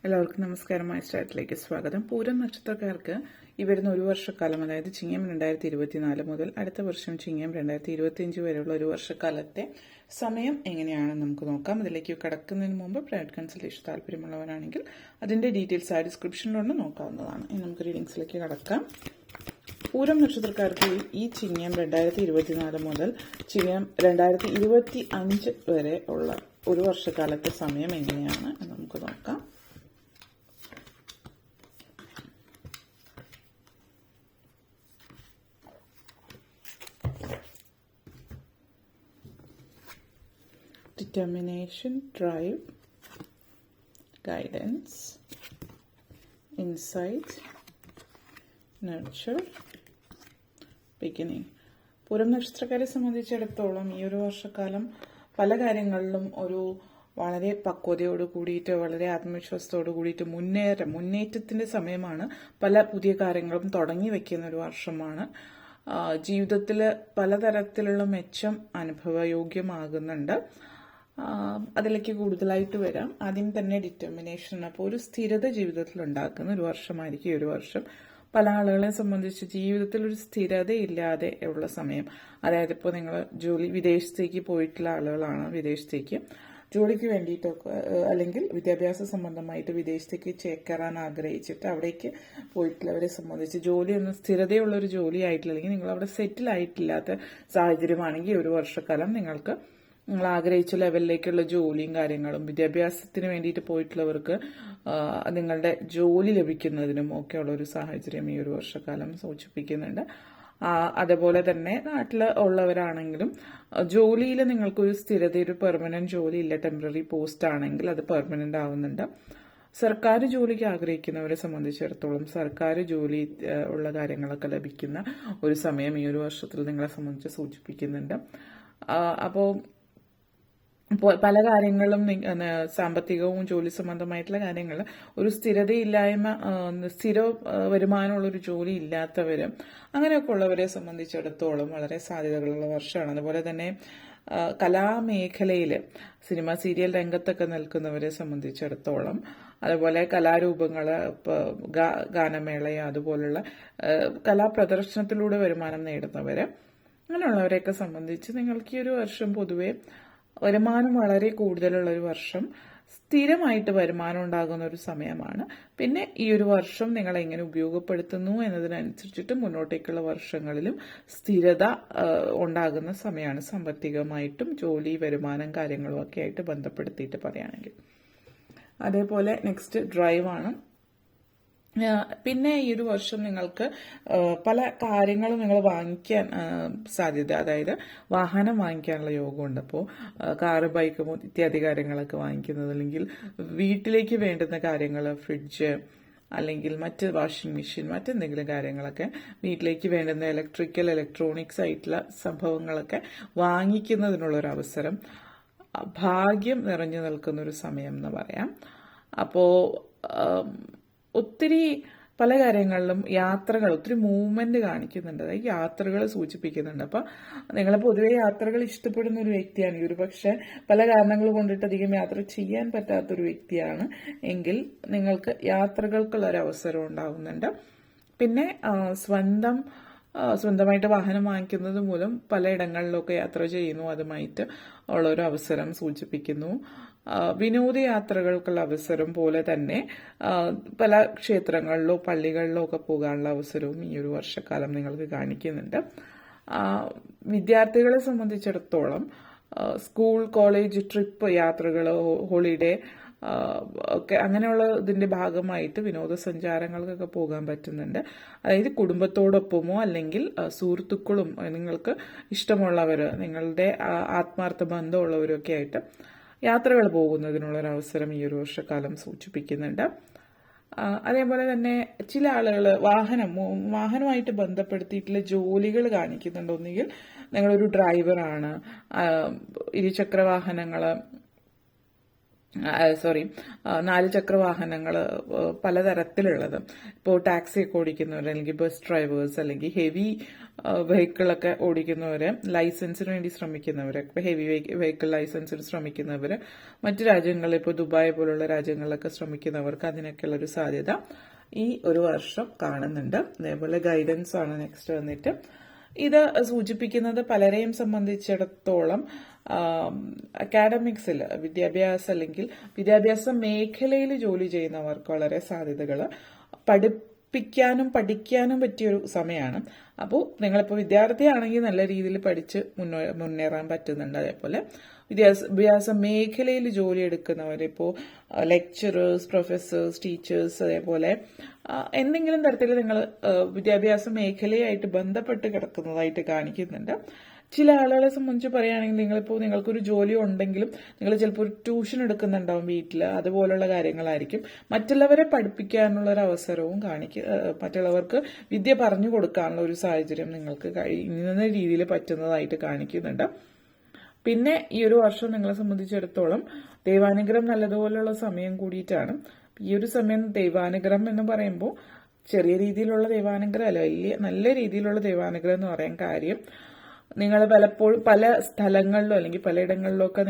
എല്ലാവർക്കും നമസ്കാരം. സ്റ്റാർട്ടിലേക്ക് സ്വാഗതം. പൂരം നക്ഷത്രക്കാർക്ക് ഈ വരുന്ന ഒരു വർഷക്കാലം, അതായത് ചിങ്ങം 2024 മുതൽ അടുത്ത വർഷം ചിങ്ങം 2025 വരെയുള്ള ഒരു വർഷക്കാലത്തെ സമയം എങ്ങനെയാണെന്ന് നമുക്ക് നോക്കാം. അതിലേക്ക് കടക്കുന്നതിന് മുമ്പ് പ്രൈവറ്റ് കൺസൾട്ടേഷൻ താല്പര്യമുള്ളവരാണെങ്കിൽ അതിന്റെ ഡീറ്റെയിൽസ് ആ ഡിസ്ക്രിപ്ഷനിലൊന്ന് നോക്കാവുന്നതാണ്. ഇനി നമുക്ക് റീഡിങ്സിലേക്ക് കടക്കാം. പൂരം നക്ഷത്രക്കാർക്ക് ഈ ചിങ്ങം 2024 മുതൽ ചിങ്ങം 2025 വരെ ഉള്ള ഒരു വർഷക്കാലത്തെ സമയം എങ്ങനെയാണ് എന്ന് നമുക്ക് നോക്കാം. Determination, drive, guidance, insight, nurture, beginning. Pooram നക്ഷത്രക്കാരെ സംബന്ധിച്ചിടത്തോളം ഈ ഒരു വർഷക്കാലം പല കാര്യങ്ങളിലും ഒരു വളരെ പക്വതയോട് കൂടിയിട്ട്, വളരെ ആത്മവിശ്വാസത്തോട് കൂടിയിട്ട് മുന്നേറ്റത്തിന്റെ സമയമാണ്. പല പുതിയ കാര്യങ്ങളും തുടങ്ങി വെക്കുന്ന ഒരു വർഷമാണ്. ജീവിതത്തിൽ പലതരത്തിലുള്ള മെച്ചം അനുഭവയോഗ്യമാകുന്നുണ്ട്. അതിലേക്ക് കൂടുതലായിട്ട് വരാം. ആദ്യം തന്നെ ഡിറ്റർമിനേഷൻ. അപ്പോൾ ഒരു സ്ഥിരത ജീവിതത്തിൽ ഉണ്ടാക്കുന്ന ഒരു വർഷമായിരിക്കും ഈ ഒരു വർഷം. പല ആളുകളെ സംബന്ധിച്ച് ജീവിതത്തിൽ ഒരു സ്ഥിരതയില്ലാതെ ഉള്ള സമയം. അതായത് ഇപ്പോൾ നിങ്ങൾ വിദേശത്തേക്ക് പോയിട്ടുള്ള ആളുകളാണ്, വിദേശത്തേക്ക് ജോലിക്ക് വേണ്ടിയിട്ടൊക്കെ അല്ലെങ്കിൽ വിദ്യാഭ്യാസ സംബന്ധമായിട്ട് വിദേശത്തേക്ക് ചേക്കേറാൻ ആഗ്രഹിച്ചിട്ട് അവിടേക്ക് പോയിട്ടുള്ളവരെ സംബന്ധിച്ച് ജോലിയൊന്നും സ്ഥിരതയുള്ള ഒരു ജോലി ആയിട്ടില്ല, അല്ലെങ്കിൽ നിങ്ങൾ അവിടെ സെറ്റിൽ ആയിട്ടില്ലാത്ത സാഹചര്യമാണെങ്കിൽ ഒരു വർഷക്കാലം നിങ്ങൾക്ക് നിങ്ങൾ ആഗ്രഹിച്ച ലെവലിലേക്കുള്ള ജോലിയും കാര്യങ്ങളും, വിദ്യാഭ്യാസത്തിന് വേണ്ടിയിട്ട് പോയിട്ടുള്ളവർക്ക് നിങ്ങളുടെ ജോലി ലഭിക്കുന്നതിനും ഒക്കെയുള്ള ഒരു സാഹചര്യം ഈ ഒരു വർഷക്കാലം സൂചിപ്പിക്കുന്നുണ്ട്. അതേപോലെ തന്നെ നാട്ടിൽ ഉള്ളവരാണെങ്കിലും ജോലിയിൽ നിങ്ങൾക്കൊരു സ്ഥിരത, ഒരു പെർമനന്റ് ജോലി ഇല്ല, ടെമ്പററി പോസ്റ്റ് ആണെങ്കിൽ അത് പെർമനന്റ് ആവുന്നുണ്ട്. സർക്കാർ ജോലിക്ക് ആഗ്രഹിക്കുന്നവരെ സംബന്ധിച്ചിടത്തോളം സർക്കാർ ജോലി ഉള്ള കാര്യങ്ങളൊക്കെ ലഭിക്കുന്ന ഒരു സമയം ഈ ഒരു വർഷത്തിൽ നിങ്ങളെ സംബന്ധിച്ച് സൂചിപ്പിക്കുന്നുണ്ട്. അപ്പോൾ പല കാര്യങ്ങളും സാമ്പത്തികവും ജോലി സംബന്ധമായിട്ടുള്ള കാര്യങ്ങൾ, ഒരു സ്ഥിരതയില്ലായ്മ, സ്ഥിര വരുമാനമുള്ള ഒരു ജോലി ഇല്ലാത്തവരും അങ്ങനെയൊക്കെ ഉള്ളവരെ സംബന്ധിച്ചിടത്തോളം വളരെ സാധ്യതകളുള്ള വർഷമാണ്. അതുപോലെ തന്നെ കലാമേഖലയിൽ സിനിമ സീരിയൽ രംഗത്തൊക്കെ നിൽക്കുന്നവരെ സംബന്ധിച്ചിടത്തോളം, അതുപോലെ കലാരൂപങ്ങൾ, ഗാനമേളയോ അതുപോലുള്ള കലാപ്രദർശനത്തിലൂടെ വരുമാനം നേടുന്നവര്, അങ്ങനെയുള്ളവരെയൊക്കെ സംബന്ധിച്ച് നിങ്ങൾക്ക് ഈ ഒരു വർഷം പൊതുവെ വരുമാനം വളരെ കൂടുതലുള്ള ഒരു വർഷം, സ്ഥിരമായിട്ട് വരുമാനം ഉണ്ടാകുന്ന ഒരു സമയമാണ്. പിന്നെ ഈ ഒരു വർഷം നിങ്ങൾ എങ്ങനെ ഉപയോഗപ്പെടുത്തുന്നു എന്നതിനനുസരിച്ചിട്ട് മുന്നോട്ടേക്കുള്ള വർഷങ്ങളിലും സ്ഥിരത ഉണ്ടാകുന്ന സമയമാണ്, സാമ്പത്തികമായിട്ടും ജോലി, വരുമാനം, കാര്യങ്ങളും ഒക്കെ ആയിട്ട് ബന്ധപ്പെടുത്തിയിട്ട് പറയുകയാണെങ്കിൽ. അതേപോലെ നെക്സ്റ്റ് ഡ്രൈവാണ്. പിന്നെ ഈ ഒരു വർഷം നിങ്ങൾക്ക് പല കാര്യങ്ങളും നിങ്ങൾ വാങ്ങിക്കാൻ സാധ്യത, അതായത് വാഹനം വാങ്ങിക്കാനുള്ള യോഗമുണ്ട്. അപ്പോൾ കാറ്, ബൈക്ക് ഇത്യാദി കാര്യങ്ങളൊക്കെ വാങ്ങിക്കുന്നത്, അല്ലെങ്കിൽ വീട്ടിലേക്ക് വേണ്ടുന്ന കാര്യങ്ങൾ, ഫ്രിഡ്ജ് അല്ലെങ്കിൽ മറ്റ് വാഷിംഗ് മെഷീൻ, മറ്റെന്തെങ്കിലും കാര്യങ്ങളൊക്കെ വീട്ടിലേക്ക് വേണ്ടുന്ന ഇലക്ട്രോണിക്സ് ആയിട്ടുള്ള സംഭവങ്ങളൊക്കെ വാങ്ങിക്കുന്നതിനുള്ളൊരു അവസരം, ഭാഗ്യം നിറഞ്ഞു നിൽക്കുന്ന ഒരു സമയം എന്ന് പറയാം. അപ്പോൾ ഒത്തിരി പല കാര്യങ്ങളിലും യാത്രകൾ, ഒത്തിരി മൂവ്മെന്റ് കാണിക്കുന്നുണ്ട്, അതായത് യാത്രകൾ സൂചിപ്പിക്കുന്നുണ്ട്. അപ്പൊ നിങ്ങൾ പൊതുവെ യാത്രകൾ ഇഷ്ടപ്പെടുന്ന ഒരു വ്യക്തിയാണ്, ഒരു പക്ഷെ പല കാരണങ്ങൾ കൊണ്ടിട്ട് അധികം യാത്ര ചെയ്യാൻ പറ്റാത്തൊരു വ്യക്തിയാണ് എങ്കിൽ നിങ്ങൾക്ക് യാത്രകൾക്കുള്ള ഒരു അവസരം ഉണ്ടാവുന്നുണ്ട്. പിന്നെ സ്വന്തമായിട്ട് വാഹനം വാങ്ങിക്കുന്നത് മൂലം പലയിടങ്ങളിലൊക്കെ യാത്ര ചെയ്യുന്നു, അതുമായിട്ട് ഉള്ള ഒരു അവസരം സൂചിപ്പിക്കുന്നു. വിനോദയാത്രകൾക്കുള്ള അവസരം പോലെ തന്നെ പല ക്ഷേത്രങ്ങളിലോ പള്ളികളിലോ ഒക്കെ പോകാനുള്ള അവസരവും ഈ ഒരു വർഷക്കാലം നിങ്ങൾക്ക് കാണിക്കുന്നുണ്ട്. വിദ്യാർത്ഥികളെ സംബന്ധിച്ചിടത്തോളം സ്കൂൾ, കോളേജ് ട്രിപ്പ്, യാത്രകൾ, ഹോളിഡേ ഒക്കെ അങ്ങനെയുള്ള ഇതിന്റെ ഭാഗമായിട്ട് വിനോദസഞ്ചാരങ്ങൾക്കൊക്കെ പോകാൻ പറ്റുന്നുണ്ട്. അതായത് കുടുംബത്തോടൊപ്പമോ അല്ലെങ്കിൽ സുഹൃത്തുക്കളും നിങ്ങൾക്ക് ഇഷ്ടമുള്ളവർ, നിങ്ങളുടെ ആത്മാർത്ഥ ബന്ധമുള്ളവരൊക്കെ ആയിട്ട് യാത്രകൾ പോകുന്നതിനുള്ളൊരു അവസരം ഈ ഒരു വർഷക്കാലം സൂചിപ്പിക്കുന്നുണ്ട്. അതേപോലെ തന്നെ ചില ആളുകൾ വാഹനമായിട്ട് ബന്ധപ്പെടുത്തിയിട്ടുള്ള ജോലികൾ കാണിക്കുന്നുണ്ട്. ഒന്നുകിൽ നിങ്ങളൊരു ഡ്രൈവറാണ്, ഇരുചക്ര വാഹനങ്ങൾ സോറി 4 ചക്ര വാഹനങ്ങൾ പലതരത്തിലുള്ളത്. ഇപ്പോൾ ടാക്സി ഒക്കെ ഓടിക്കുന്നവർ, അല്ലെങ്കിൽ ബസ് ഡ്രൈവേഴ്സ്, അല്ലെങ്കിൽ ഹെവി വെഹിക്കിളൊക്കെ ഓടിക്കുന്നവര്, ലൈസൻസിന് വേണ്ടി ശ്രമിക്കുന്നവർ, ഹെവി വെഹിക്കിൾ ലൈസൻസിന് ശ്രമിക്കുന്നവർ, മറ്റു രാജ്യങ്ങളിൽ ഇപ്പോൾ ദുബായ് പോലുള്ള രാജ്യങ്ങളിലൊക്കെ ശ്രമിക്കുന്നവർക്ക് അതിനൊക്കെയുള്ള ഒരു സാധ്യത ഈ ഒരു വർഷം കാണുന്നുണ്ട്. അതേപോലെ ഗൈഡൻസ് ആണ് നെക്സ്റ്റ് വന്നിട്ട്. ഇത് സൂചിപ്പിക്കുന്നത് പലരെയും സംബന്ധിച്ചിടത്തോളം അക്കാഡമിക്സിൽ അല്ലെങ്കിൽ വിദ്യാഭ്യാസ മേഖലയിൽ ജോലി ചെയ്യുന്നവർക്ക് വളരെ സാധ്യതകൾ, പഠിക്കാനും പറ്റിയൊരു സമയമാണ്. അപ്പോൾ നിങ്ങളിപ്പോൾ വിദ്യാർത്ഥിയാണെങ്കിൽ നല്ല രീതിയിൽ പഠിച്ച് മുന്നേറാൻ പറ്റുന്നുണ്ട്. അതേപോലെ വിദ്യാഭ്യാസ മേഖലയിൽ ജോലി എടുക്കുന്നവരിപ്പോൾ ലെക്ചറേഴ്സ്, പ്രൊഫസേഴ്സ്, ടീച്ചേഴ്സ്, അതേപോലെ എന്തെങ്കിലും തരത്തിൽ നിങ്ങൾ വിദ്യാഭ്യാസ മേഖലയായിട്ട് ബന്ധപ്പെട്ട് കിടക്കുന്നതായിട്ട് കാണിക്കുന്നുണ്ട്. ചില ആളുകളെ സംബന്ധിച്ച് പറയുകയാണെങ്കിൽ നിങ്ങൾക്കൊരു ജോലി ഉണ്ടെങ്കിലും നിങ്ങൾ ചിലപ്പോൾ ഒരു ട്യൂഷൻ എടുക്കുന്നുണ്ടാവും വീട്ടിൽ, അതുപോലുള്ള കാര്യങ്ങളായിരിക്കും. മറ്റുള്ളവരെ പഠിപ്പിക്കാനുള്ള ഒരു അവസരവും മറ്റുള്ളവർക്ക് വിദ്യ പറഞ്ഞു കൊടുക്കാനുള്ള ഒരു സാഹചര്യം നിങ്ങൾക്ക് കഴിയുന്ന രീതിയിൽ പറ്റുന്നതായിട്ട് കാണിക്കുന്നുണ്ട്. പിന്നെ ഈ ഒരു വർഷം നിങ്ങളെ സംബന്ധിച്ചിടത്തോളം ദൈവാനുഗ്രഹം നല്ലതുപോലുള്ള സമയം കൂടിയിട്ടാണ്. ഈ ഒരു സമയം ദൈവാനുഗ്രഹം എന്ന് പറയുമ്പോൾ ചെറിയ രീതിയിലുള്ള ദൈവാനുഗ്രഹം അല്ല, നല്ല രീതിയിലുള്ള ദൈവാനുഗ്രഹം എന്ന് പറയാൻ കാര്യം, നിങ്ങൾ പലപ്പോഴും പല സ്ഥലങ്ങളിലോ അല്ലെങ്കിൽ പലയിടങ്ങളിലോ ഒക്കെ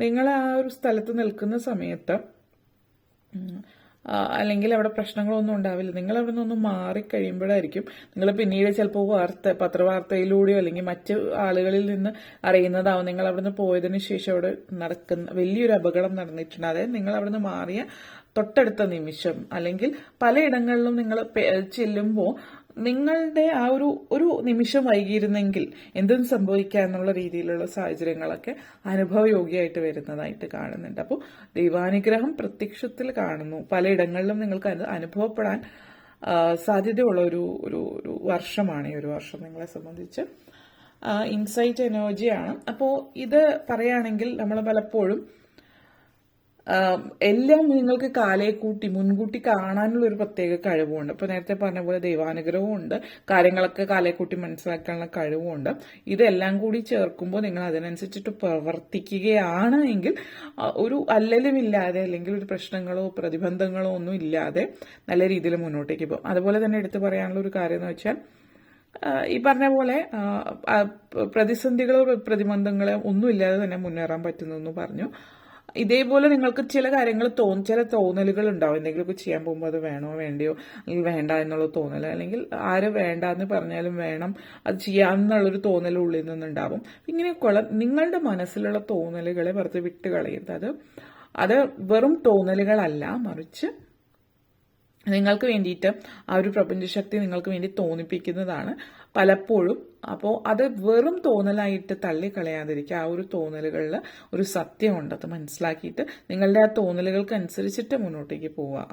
നിങ്ങൾ ആ ഒരു സ്ഥലത്ത് നിൽക്കുന്ന സമയത്ത് അല്ലെങ്കിൽ അവിടെ പ്രശ്നങ്ങളൊന്നും ഉണ്ടാവില്ല. നിങ്ങൾ അവിടെ നിന്നൊന്ന് മാറിക്കഴിയുമ്പോഴായിരിക്കും നിങ്ങൾ പിന്നീട് ചിലപ്പോൾ പത്രവാർത്തയിലൂടെയോ അല്ലെങ്കിൽ മറ്റ് ആളുകളിൽ നിന്ന് അറിയുന്നതാവും നിങ്ങൾ അവിടെ നിന്ന് പോയതിനു ശേഷം അവിടെ വലിയൊരു അപകടം നടന്നിട്ടുണ്ട്. അതായത് നിങ്ങൾ അവിടെ നിന്ന് മാറിയ തൊട്ടടുത്ത നിമിഷം അല്ലെങ്കിൽ പലയിടങ്ങളിലും നിങ്ങൾ ചെല്ലുമ്പോൾ നിങ്ങളുടെ ആ ഒരു നിമിഷം വൈകിയിരുന്നെങ്കിൽ എന്തും സംഭവിക്കുക എന്നുള്ള രീതിയിലുള്ള സാഹചര്യങ്ങളൊക്കെ അനുഭവയോഗ്യമായിട്ട് വരുന്നതായിട്ട് കാണുന്നുണ്ട്. അപ്പോൾ ദൈവാനുഗ്രഹം പ്രത്യക്ഷത്തിൽ കാണുന്നു. പലയിടങ്ങളിലും നിങ്ങൾക്ക് അനുഭവപ്പെടാൻ സാധ്യതയുള്ള ഒരു വർഷമാണ് ഈ ഒരു വർഷം നിങ്ങളെ സംബന്ധിച്ച്. ഇൻസൈറ്റ് എനർജിയാണ്. അപ്പോൾ ഇത് പറയുകയാണെങ്കിൽ നമ്മൾ പലപ്പോഴും എല്ലാം നിങ്ങൾക്ക് മുൻകൂട്ടി കാണാനുള്ള ഒരു പ്രത്യേക കഴിവുണ്ട്. ഇപ്പൊ നേരത്തെ പറഞ്ഞ പോലെ ദൈവാനുഗ്രഹവും ഉണ്ട്, കാര്യങ്ങളൊക്കെ കാലേക്കൂട്ടി മനസ്സിലാക്കാനുള്ള കഴിവുമുണ്ട്. ഇതെല്ലാം കൂടി ചേർക്കുമ്പോൾ നിങ്ങൾ അതിനനുസരിച്ചിട്ട് പ്രവർത്തിക്കുകയാണ് എങ്കിൽ ഒരു അല്ലലുമില്ലാതെ അല്ലെങ്കിൽ ഒരു പ്രശ്നങ്ങളോ പ്രതിബന്ധങ്ങളോ ഒന്നും ഇല്ലാതെ നല്ല രീതിയിൽ മുന്നോട്ടേക്ക് പോകും. അതുപോലെ തന്നെ എടുത്തു പറയാനുള്ള ഒരു കാര്യം എന്ന് വെച്ചാൽ ഈ പറഞ്ഞ പോലെ പ്രതിസന്ധികളോ പ്രതിബന്ധങ്ങളോ ഒന്നുമില്ലാതെ തന്നെ മുന്നേറാൻ പറ്റുന്നു എന്ന് പറഞ്ഞു. ഇതേപോലെ നിങ്ങൾക്ക് ചില കാര്യങ്ങൾ ചില തോന്നലുകൾ ഉണ്ടാവും. എന്തെങ്കിലുമൊക്കെ ചെയ്യാൻ പോകുമ്പോൾ അത് വേണോ വേണ്ടയോ അല്ലെങ്കിൽ വേണ്ട എന്നുള്ള തോന്നൽ, അല്ലെങ്കിൽ ആര് വേണ്ട എന്ന് പറഞ്ഞാലും വേണം അത് ചെയ്യാമെന്നുള്ളൊരു തോന്നൽ ഉള്ളിൽ നിന്നുണ്ടാവും. ഇങ്ങനെയൊക്കെയുള്ള നിങ്ങളുടെ മനസ്സിലുള്ള തോന്നലുകളെ വെറുതെ വിട്ട് കളയരുത്. അത് വെറും തോന്നലുകളല്ല, മറിച്ച് നിങ്ങൾക്ക് വേണ്ടിയിട്ട് ആ ഒരു പ്രപഞ്ചശക്തി നിങ്ങൾക്ക് വേണ്ടി തോന്നിപ്പിക്കുന്നതാണ് പലപ്പോഴും. അപ്പോൾ അത് വെറും തോന്നലായിട്ട് തള്ളിക്കളയാതിരിക്കുക. ആ ഒരു തോന്നലുകളിൽ ഒരു സത്യമുണ്ട്, അത് മനസ്സിലാക്കിയിട്ട് നിങ്ങളുടെ ആ തോന്നലുകൾക്ക് അനുസരിച്ചിട്ട് മുന്നോട്ടേക്ക് പോവുക.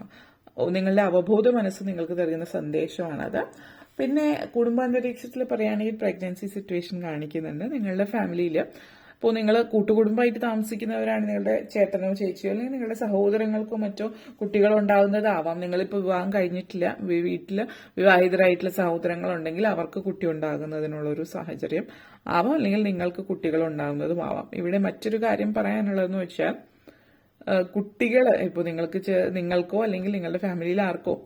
നിങ്ങളുടെ അവബോധ മനസ്സ് നിങ്ങൾക്ക് തരുന്ന സന്ദേശമാണത്. പിന്നെ കുടുംബാന്തരീക്ഷത്തിൽ പറയുകയാണെങ്കിൽ പ്രഗ്നൻസി സിറ്റുവേഷൻ കാണിക്കുന്നുണ്ട്. നിങ്ങളുടെ ഫാമിലിയിൽ ഇപ്പോൾ നിങ്ങൾ കൂട്ടുകുടുംബമായിട്ട് താമസിക്കുന്നവരാണ്, നിങ്ങളുടെ ചേട്ടനോ ചേച്ചിയോ അല്ലെങ്കിൽ നിങ്ങളുടെ സഹോദരങ്ങൾക്കോ മറ്റോ കുട്ടികൾ ഉണ്ടാകുന്നതാവാം. നിങ്ങളിപ്പോൾ വിവാഹം കഴിഞ്ഞിട്ടില്ല, വീട്ടിൽ വിവാഹിതരായിട്ടുള്ള സഹോദരങ്ങളുണ്ടെങ്കിൽ അവർക്ക് കുട്ടി ഉണ്ടാകുന്നതിനുള്ളൊരു സാഹചര്യം ആവാം, അല്ലെങ്കിൽ നിങ്ങൾക്ക് കുട്ടികൾ ഉണ്ടാകുന്നതും ആവാം. ഇവിടെ മറ്റൊരു കാര്യം പറയാനുള്ളതെന്ന് വെച്ചാൽ കുട്ടികൾ ഇപ്പോൾ നിങ്ങൾക്കോ അല്ലെങ്കിൽ നിങ്ങളുടെ ഫാമിലിയിൽ ആർക്കോ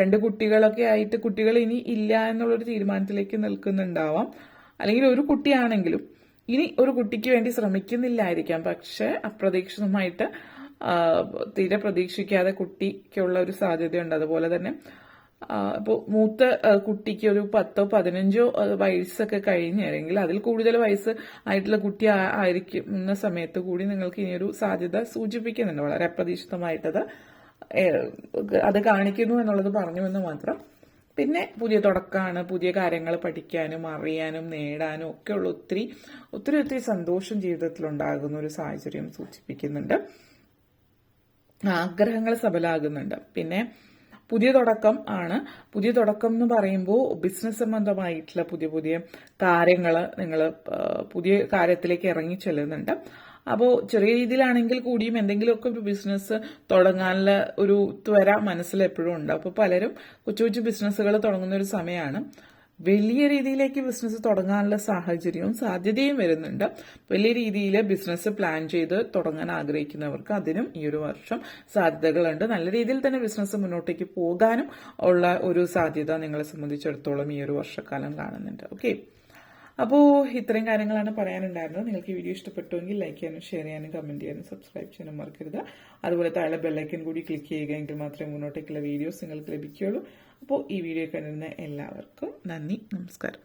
2 കുട്ടികളൊക്കെ ആയിട്ട് കുട്ടികൾ ഇനി ഇല്ല എന്നുള്ളൊരു തീരുമാനത്തിലേക്ക് നിൽക്കുന്നുണ്ടാവാം. അല്ലെങ്കിൽ ഒരു കുട്ടിയാണെങ്കിലും ഇനി ഒരു കുട്ടിക്ക് വേണ്ടി ശ്രമിക്കുന്നില്ലായിരിക്കാം, പക്ഷെ അപ്രതീക്ഷിതമായിട്ട് തീരെ പ്രതീക്ഷിക്കാതെ കുട്ടിക്കുള്ള ഒരു സാധ്യതയുണ്ട്. അതുപോലെ തന്നെ ഇപ്പോൾ മൂത്ത കുട്ടിക്ക് ഒരു 10-15 വയസ്സൊക്കെ കഴിഞ്ഞെങ്കിൽ അതിൽ കൂടുതൽ വയസ്സ് ആയിട്ടുള്ള കുട്ടി ആയിരിക്കുന്ന സമയത്ത് കൂടി നിങ്ങൾക്ക് ഇനിയൊരു സാധ്യത സൂചിപ്പിക്കുന്നുണ്ട്. വളരെ അപ്രതീക്ഷിതമായിട്ടത് അത് കാണിക്കുന്നു എന്നുള്ളത് പറഞ്ഞുവെന്ന് മാത്രം. പിന്നെ പുതിയ തുടക്കമാണ്, പുതിയ കാര്യങ്ങൾ പഠിക്കാനും അറിയാനും നേടാനും ഒക്കെയുള്ള ഒത്തിരി സന്തോഷം ജീവിതത്തിൽ ഉണ്ടാകുന്ന ഒരു സാഹചര്യം സൂചിപ്പിക്കുന്നുണ്ട്. ആഗ്രഹങ്ങൾ സഫലമാകുന്നുണ്ട്. പിന്നെ പുതിയ തുടക്കം ആണ്. പുതിയ തുടക്കം എന്ന് പറയുമ്പോൾ ബിസിനസ് സംബന്ധമായിട്ടുള്ള പുതിയ കാര്യങ്ങൾ നിങ്ങൾ പുതിയ കാര്യത്തിലേക്ക് ഇറങ്ങി ചെല്ലുന്നുണ്ട്. അപ്പോൾ ചെറിയ രീതിയിലാണെങ്കിൽ കൂടിയും എന്തെങ്കിലുമൊക്കെ ഒരു ബിസിനസ് തുടങ്ങാനുള്ള ഒരു ത്വര മനസ്സിൽ എപ്പോഴും ഉണ്ട്. അപ്പോൾ പലരും കൊച്ചു ബിസിനസ്സുകൾ തുടങ്ങുന്ന ഒരു സമയമാണ്. വലിയ രീതിയിലേക്ക് ബിസിനസ് തുടങ്ങാനുള്ള സാഹചര്യവും സാധ്യതയും വരുന്നുണ്ട്. വലിയ രീതിയിൽ ബിസിനസ് പ്ലാൻ ചെയ്ത് തുടങ്ങാൻ ആഗ്രഹിക്കുന്നവർക്ക് അതിനും ഈ ഒരു വർഷം സാധ്യതകളുണ്ട്. നല്ല രീതിയിൽ തന്നെ ബിസിനസ് മുന്നോട്ടേക്ക് പോകാനും ഉള്ള ഒരു സാധ്യത നിങ്ങളെ സംബന്ധിച്ചിടത്തോളം ഈ ഒരു വർഷക്കാലം കാണുന്നുണ്ട്. ഓക്കെ, അപ്പോൾ ഇത്രയും കാര്യങ്ങളാണ് പറയാനുണ്ടായിരുന്നത്. നിങ്ങൾക്ക് ഈ വീഡിയോ ഇഷ്ടപ്പെട്ടുവെങ്കിൽ ലൈക്ക് ചെയ്യാനും ഷെയർ ചെയ്യാനും കമന്റ് ചെയ്യാനും സബ്സ്ക്രൈബ് ചെയ്യാനും മറക്കരുത്. അതുപോലെ താഴെ ബെല്ലൈക്കൻ കൂടി ക്ലിക്ക് ചെയ്യുക, എങ്കിൽ മാത്രമേ മുന്നോട്ടേക്കുള്ള വീഡിയോസ് നിങ്ങൾക്ക് ലഭിക്കുകയുള്ളൂ. അപ്പോൾ ഈ വീഡിയോ കണ്ടിരുന്ന എല്ലാവർക്കും നന്ദി, നമസ്കാരം.